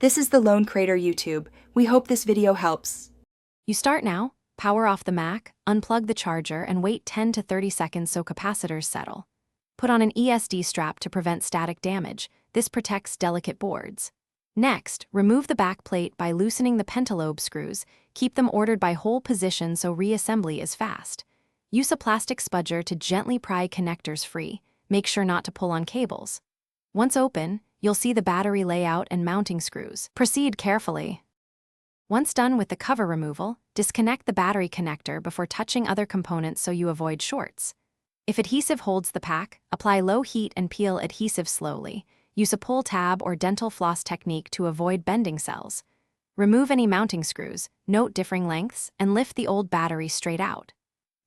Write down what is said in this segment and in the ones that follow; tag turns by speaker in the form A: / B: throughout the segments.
A: This is the Lone Crater YouTube. We hope this video helps.
B: You start now, power off the Mac, unplug the charger, and wait 10 to 30 seconds so capacitors settle. Put on an ESD strap to prevent static damage. This protects delicate boards. Next, remove the back plate by loosening the pentalobe screws. Keep them ordered by hole position so reassembly is fast. Use a plastic spudger to gently pry connectors free. Make sure not to pull on cables. Once open, you'll see the battery layout and mounting screws. Proceed carefully. Once done with the cover removal, disconnect the battery connector before touching other components so you avoid shorts. If adhesive holds the pack, apply low heat and peel adhesive slowly. Use a pull tab or dental floss technique to avoid bending cells. Remove any mounting screws, note differing lengths, and lift the old battery straight out.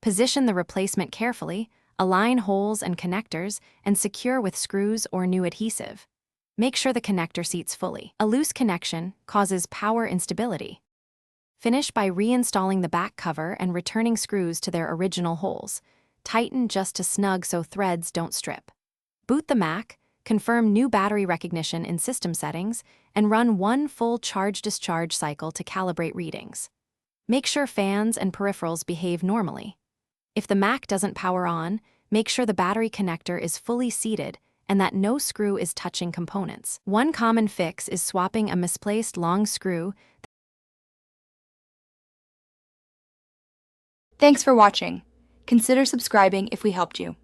B: Position the replacement carefully, align holes and connectors, and secure with screws or new adhesive. Make sure the connector seats fully. A loose connection causes power instability. Finish by reinstalling the back cover and returning screws to their original holes. Tighten just to snug so threads don't strip. Boot the Mac, confirm new battery recognition in system settings, and run one full charge-discharge cycle to calibrate readings. Make sure fans and peripherals behave normally. If the Mac doesn't power on, make sure the battery connector is fully seated and that no screw is touching components. One common fix is swapping a misplaced long screw.
A: Thanks for watching. Consider subscribing if we helped you.